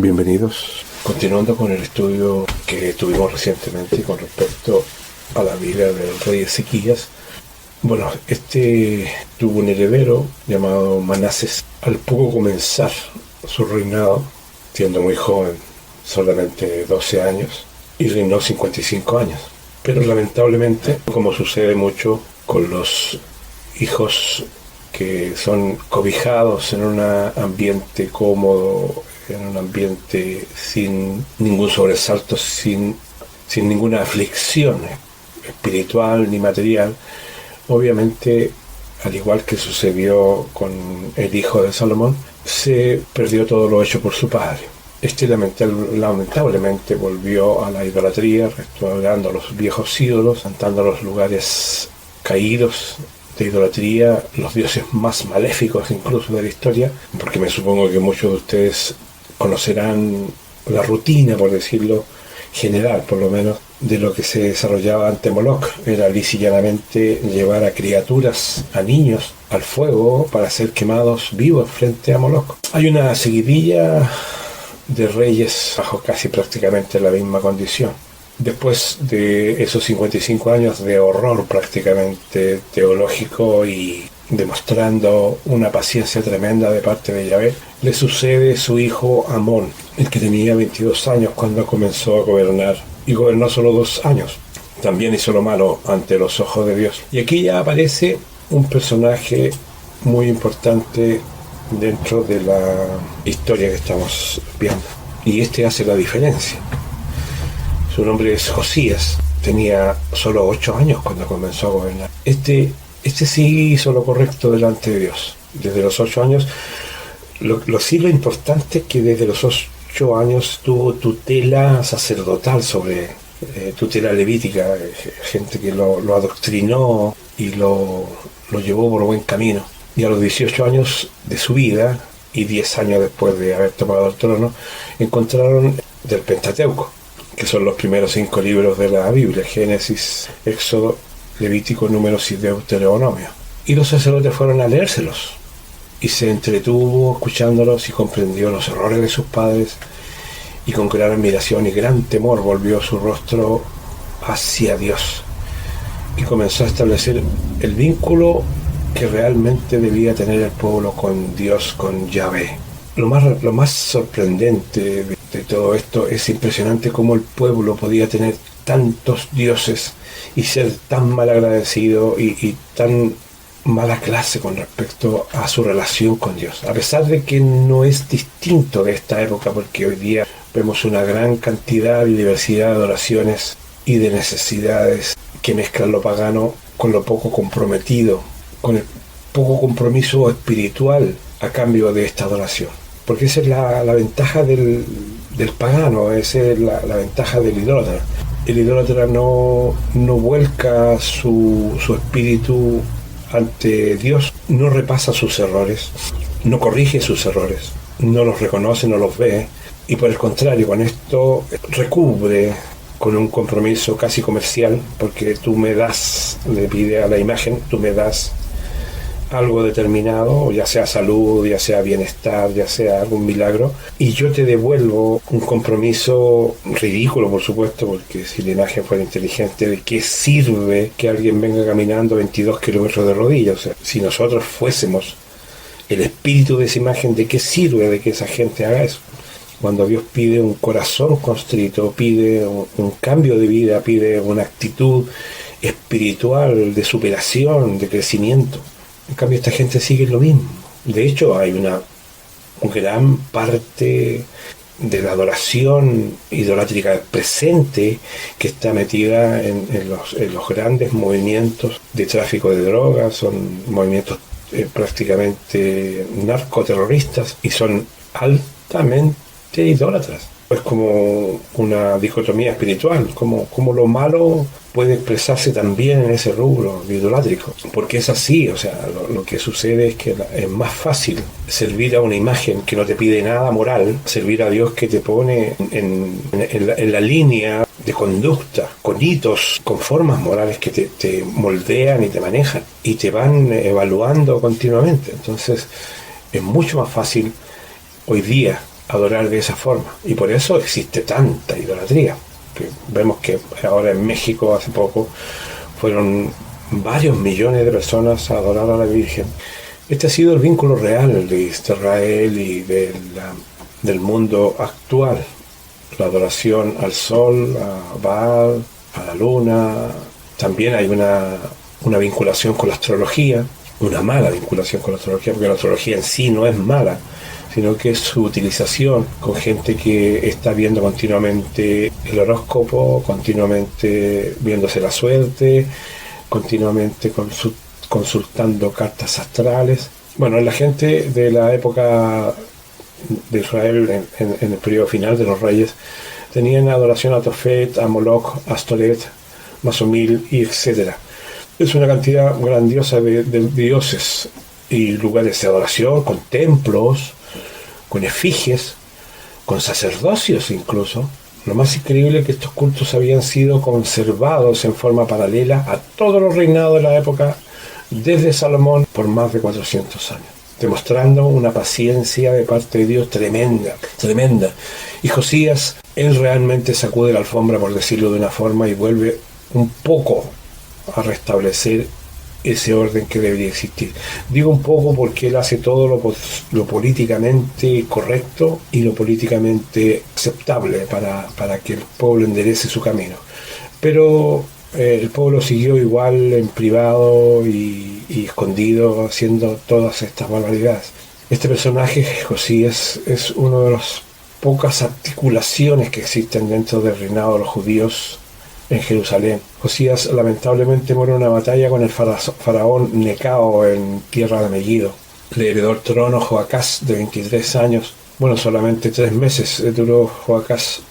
Bienvenidos. Continuando con el estudio que tuvimos recientemente con respecto a la Biblia del rey Ezequías. Bueno, tuvo un heredero llamado Manasés. Al poco comenzar su reinado, siendo muy joven, solamente 12 años, y reinó 55 años. Pero lamentablemente, como sucede mucho con los hijos que son cobijados en un ambiente cómodo, en un ambiente sin ningún sobresalto, sin ninguna aflicción espiritual ni material, obviamente, al igual que sucedió con el hijo de Salomón, se perdió todo lo hecho por su padre. Lamentablemente volvió a la idolatría, restaurando a los viejos ídolos, cantando a los lugares caídos de idolatría, los dioses más maléficos incluso de la historia, porque me supongo que muchos de ustedes conocerán la rutina, por decirlo, general por lo menos, de lo que se desarrollaba ante Moloch. Era lisa y llanamente llevar a criaturas, a niños, al fuego para ser quemados vivos frente a Moloch. Hay una seguidilla de reyes bajo casi prácticamente la misma condición. Después de esos 55 años de horror prácticamente teológico y demostrando una paciencia tremenda de parte de Yahvé, le sucede su hijo Amón, el que tenía 22 años cuando comenzó a gobernar, y gobernó solo 2 años. También hizo lo malo ante los ojos de Dios. Y aquí ya aparece un personaje muy importante dentro de la historia que estamos viendo, y hace la diferencia. Su nombre es Josías, tenía solo 8 años cuando comenzó a gobernar. Este sí hizo lo correcto delante de Dios. Desde los 8 años, lo importante es que desde los 8 años tuvo tutela sacerdotal sobre, tutela levítica, gente que lo adoctrinó y lo llevó por buen camino. Y a los 18 años de su vida, y 10 años después de haber tomado el trono, encontraron del Pentateuco, que son los primeros 5 libros de la Biblia: Génesis, Éxodo, Levítico, Números y Deuteronomio. Y los sacerdotes fueron a leérselos, y se entretuvo escuchándolos y comprendió los errores de sus padres, y con gran admiración y gran temor volvió su rostro hacia Dios y comenzó a establecer el vínculo que realmente debía tener el pueblo con Dios, con Yahvé. Lo más sorprendente de todo esto es impresionante cómo el pueblo podía tener tantos dioses y ser tan mal agradecido y tan mala clase con respecto a su relación con Dios, a pesar de que no es distinto de esta época, porque hoy día vemos una gran cantidad y diversidad de adoraciones y de necesidades que mezclan lo pagano con lo poco comprometido, con el poco compromiso espiritual a cambio de esta adoración. Porque esa es la ventaja del pagano, esa es la ventaja del idólatra. El idólatra no vuelca su espíritu ante Dios, no repasa sus errores, no corrige sus errores, no los reconoce, no los ve, y por el contrario, con esto recubre con un compromiso casi comercial, porque tú me das, le pide a la imagen, tú me das algo determinado, ya sea salud, ya sea bienestar, ya sea algún milagro, y yo te devuelvo un compromiso ridículo, por supuesto, porque si la imagen fuera inteligente, ¿de qué sirve que alguien venga caminando 22 kilómetros de rodillas? O sea, si nosotros fuésemos el espíritu de esa imagen, ¿de qué sirve de que esa gente haga eso? Cuando Dios pide un corazón constrito, pide un cambio de vida, pide una actitud espiritual de superación, de crecimiento. En cambio, esta gente sigue lo mismo. De hecho, hay una gran parte de la adoración idolátrica presente que está metida en los grandes movimientos de tráfico de drogas. Son movimientos prácticamente narcoterroristas y son altamente idólatras. Es como una dicotomía espiritual, como lo malo puede expresarse también en ese rubro idolátrico, porque es así. O sea, lo que sucede es que es más fácil servir a una imagen que no te pide nada moral, servir a Dios que te pone en la línea de conducta, con hitos, con formas morales que te moldean y te manejan y te van evaluando continuamente. Entonces es mucho más fácil hoy día adorar de esa forma. Y por eso existe tanta idolatría. Que vemos que ahora en México hace poco fueron varios millones de personas a adorar a la Virgen. Este ha sido el vínculo real de Israel y del mundo actual. La adoración al sol, a Baal, a la luna. También hay una vinculación con la astrología, una mala vinculación con la astrología, porque la astrología en sí no es mala, sino que es su utilización con gente que está viendo continuamente el horóscopo, continuamente viéndose la suerte, continuamente consultando cartas astrales. Bueno, la gente de la época de Israel, en el periodo final de los reyes, tenían adoración a Tofet, a Moloch, a Astoret, Masomil y etcétera. Es una cantidad grandiosa de dioses y lugares de adoración, con templos, con efigies, con sacerdocios incluso. Lo más increíble es que estos cultos habían sido conservados en forma paralela a todos los reinados de la época, desde Salomón, por más de 400 años, demostrando una paciencia de parte de Dios tremenda, tremenda. Y Josías, él realmente sacude la alfombra, por decirlo de una forma, y vuelve un poco a restablecer ese orden que debería existir. Digo un poco porque él hace todo lo políticamente correcto y lo políticamente aceptable para que el pueblo enderece su camino. Pero el pueblo siguió igual en privado y escondido, haciendo todas estas barbaridades. Este personaje, Josías, es una de las pocas articulaciones que existen dentro del reinado de los judíos en Jerusalén. Josías lamentablemente muere en una batalla con el faraón Necao en tierra de Megiddo. Le heredó el trono Joacás, de 23 años. Bueno, solamente 3 meses duró Joacás,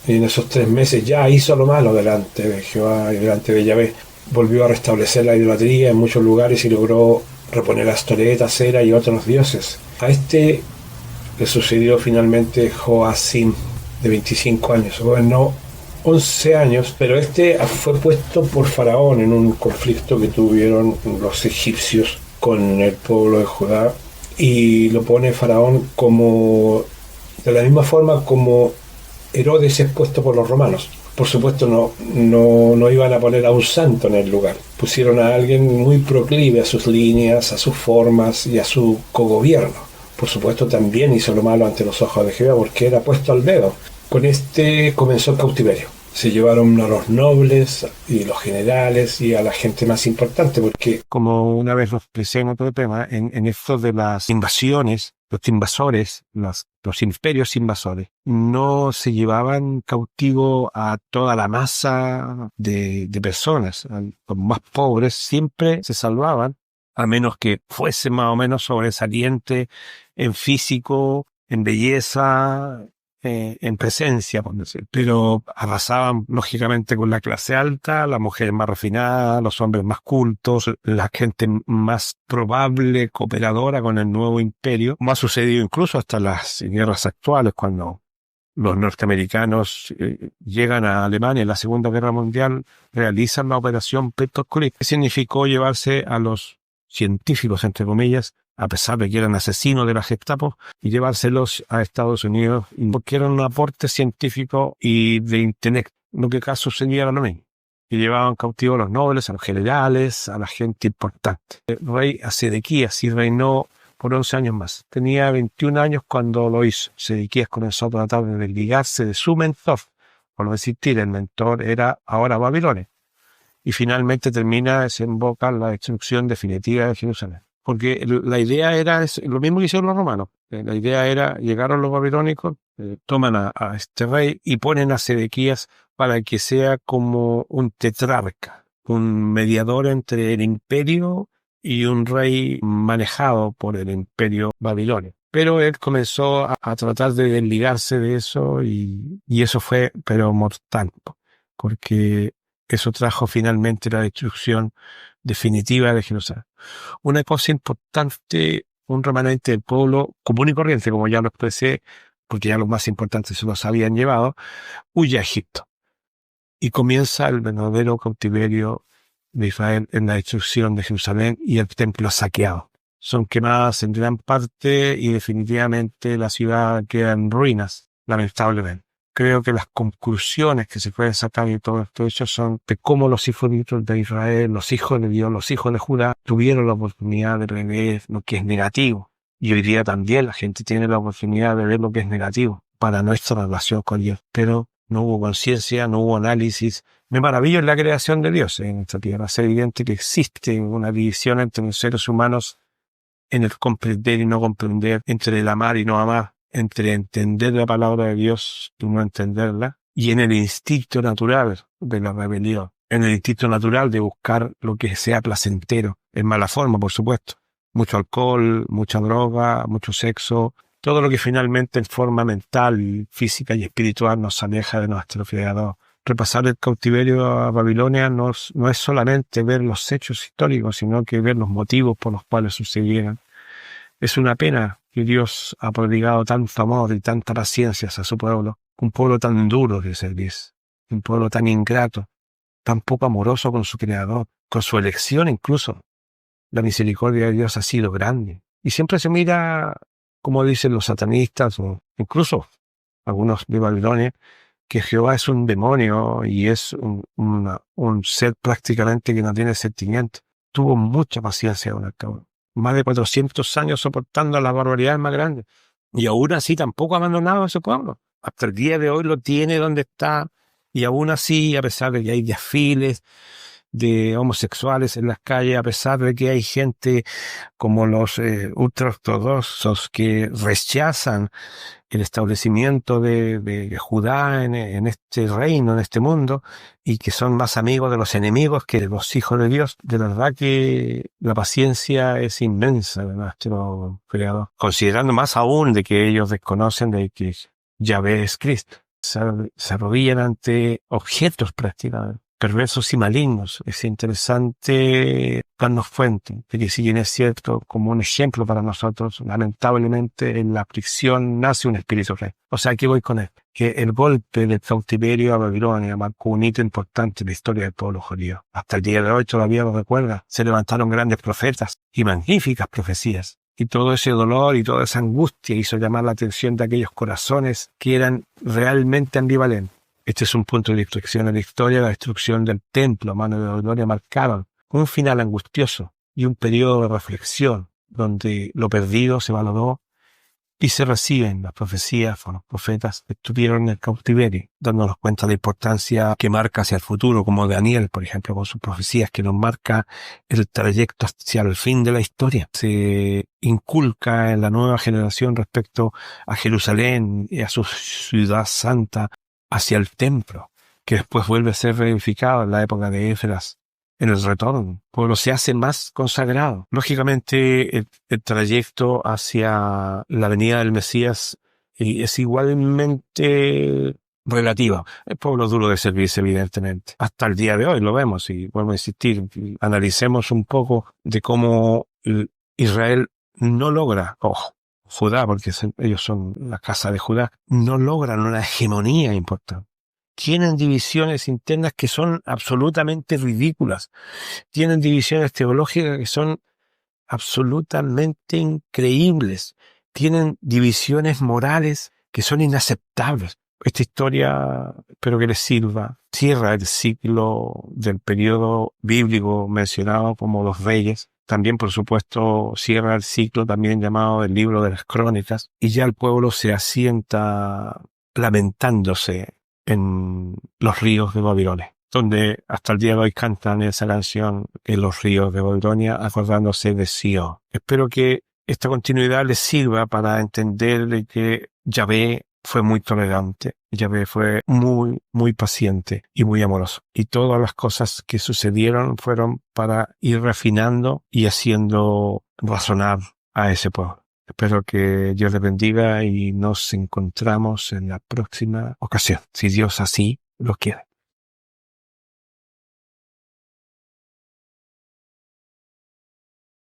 y en esos 3 meses ya hizo lo malo delante de Jehová y delante de Yahvé. Volvió a restablecer la idolatría en muchos lugares y logró reponer a Astoret, a Sera y otros dioses. A este le sucedió finalmente Joacim, de 25 años. Gobernó 11 años, pero este fue puesto por Faraón en un conflicto que tuvieron los egipcios con el pueblo de Judá, y lo pone Faraón como, de la misma forma como Herodes es puesto por los romanos. Por supuesto no iban a poner a un santo en el lugar. Pusieron a alguien muy proclive a sus líneas, a sus formas y a su cogobierno. Por supuesto también hizo lo malo ante los ojos de Jehová, porque era puesto al dedo. Con este comenzó el cautiverio. Se llevaron a los nobles y los generales y a la gente más importante, porque, como una vez lo expresé en otro tema, en esto de las invasiones, los invasores, los imperios invasores, no se llevaban cautivo a toda la masa de personas. Los más pobres siempre se salvaban, a menos que fuese más o menos sobresaliente en físico, en belleza, en presencia, por decir. Pero arrasaban lógicamente con la clase alta, la mujer más refinada, los hombres más cultos, la gente más probable cooperadora con el nuevo imperio, como ha sucedido incluso hasta las guerras actuales, cuando los norteamericanos llegan a Alemania en la Segunda Guerra Mundial, realizan la operación Peterskirch, que significó llevarse a los científicos, entre comillas, a pesar de que eran asesinos de la Gestapo, y llevárselos a Estados Unidos, porque eran un aporte científico y de intelecto. Lo que acá sucedía era lo mismo. Y llevaban cautivos a los nobles, a los generales, a la gente importante. El rey Sedequías sí reinó por 11 años más. Tenía 21 años cuando lo hizo. Sedequías comenzó a tratar de desligarse de su mentor. Por no insistir, el mentor era ahora Babilonia. Y finalmente desemboca la destrucción definitiva de Jerusalén. Porque la idea era lo mismo que hicieron los romanos. La idea era, llegaron los babilónicos, toman a este rey y ponen a Sedequías para que sea como un tetrarca, un mediador entre el imperio y un rey manejado por el imperio babilonio. Pero él comenzó a tratar de desligarse de eso y eso fue, pero mortal, porque eso trajo finalmente la destrucción definitiva de Jerusalén. Una cosa importante, un remanente del pueblo común y corriente, como ya lo expresé, porque ya los más importantes se los habían llevado, huye a Egipto. Y comienza el verdadero cautiverio de Israel en la destrucción de Jerusalén y el templo saqueado. son quemadas en gran parte y definitivamente la ciudad queda en ruinas, lamentablemente. Creo que las conclusiones que se pueden sacar de todo esto hecho son de cómo los hijos de Israel, los hijos de Dios, los hijos de Judá, tuvieron la oportunidad de ver lo que es negativo. Y hoy día también la gente tiene la oportunidad de ver lo que es negativo para nuestra relación con Dios. Pero no hubo conciencia, no hubo análisis. Me maravillo en la creación de Dios en esta tierra. Es evidente que existe una división entre los seres humanos en el comprender y no comprender, entre el amar y no amar, entre entender la palabra de Dios y no entenderla, y en el instinto natural de la rebelión, en el instinto natural de buscar lo que sea placentero, en mala forma, por supuesto. Mucho alcohol, mucha droga, mucho sexo, todo lo que finalmente en forma mental, física y espiritual nos aleja de nuestro Creador. Repasar el cautiverio a Babilonia no es solamente ver los hechos históricos, sino que ver los motivos por los cuales sucedieron. Es una pena que Dios ha prodigado tanto amor y tanta paciencia a su pueblo, un pueblo tan duro de servir, un pueblo tan ingrato, tan poco amoroso con su Creador, con su elección incluso. La misericordia de Dios ha sido grande. Y siempre se mira, como dicen los satanistas, o incluso algunos de Babilonia, que Jehová es un demonio y es un ser prácticamente que no tiene sentimiento. Tuvo mucha paciencia con el cabrón. Más de 400 años soportando las barbaridades más grandes. Y aún así tampoco ha abandonado a ese pueblo. Hasta el día de hoy lo tiene donde está. Y aún así, a pesar de que hay desfiles de homosexuales en las calles, a pesar de que hay gente como los ultraortodoxos que rechazan el establecimiento de Judá en este reino, en este mundo, y que son más amigos de los enemigos que de los hijos de Dios. De verdad que la paciencia es inmensa de nuestro Creador, considerando más aún de que ellos desconocen de que Yahvé es Cristo. Se arrodillan ante objetos prácticamente, perversos y malignos. Es interesante darnos cuenta de que si bien es cierto, como un ejemplo para nosotros, lamentablemente en la aflicción nace un espíritu rey. O sea, ¿qué voy con esto? Que el golpe del cautiverio a Babilonia marcó un hito importante en la historia del pueblo judío. Hasta el día de hoy todavía lo recuerda. Se levantaron grandes profetas y magníficas profecías. Y todo ese dolor y toda esa angustia hizo llamar la atención de aquellos corazones que eran realmente ambivalentes. Este es un punto de inflexión en la historia. La destrucción del templo a mano de Babilonia marcaron un final angustioso y un periodo de reflexión donde lo perdido se valoró y se reciben las profecías por los profetas que estuvieron en el cautiverio, dándonos cuenta de la importancia que marca hacia el futuro, como Daniel, por ejemplo, con sus profecías, que nos marca el trayecto hacia el fin de la historia. Se inculca en la nueva generación respecto a Jerusalén y a su ciudad santa, hacia el templo, que después vuelve a ser reedificado en la época de Éfras, en el retorno. El pueblo se hace más consagrado. Lógicamente, el trayecto hacia la venida del Mesías es igualmente relativa. El pueblo duro de servirse, evidentemente. Hasta el día de hoy lo vemos, y vuelvo a insistir, analicemos un poco de cómo Israel no logra, Judá, porque ellos son la casa de Judá, no logran una hegemonía importante. Tienen divisiones internas que son absolutamente ridículas. Tienen divisiones teológicas que son absolutamente increíbles. Tienen divisiones morales que son inaceptables. Esta historia, espero que les sirva, cierra el ciclo del periodo bíblico mencionado como los reyes. También, por supuesto, cierra el ciclo también llamado el libro de las crónicas, y ya el pueblo se asienta lamentándose en los ríos de Babilonia, donde hasta el día de hoy cantan esa canción en los ríos de Babilonia, acordándose de Sion. Espero que esta continuidad les sirva para entender de que Yahvé fue muy tolerante, Yahvé fue muy, muy paciente y muy amoroso. Y todas las cosas que sucedieron fueron para ir refinando y haciendo razonar a ese pueblo. Espero que Dios les bendiga y nos encontramos en la próxima ocasión, si Dios así lo quiere.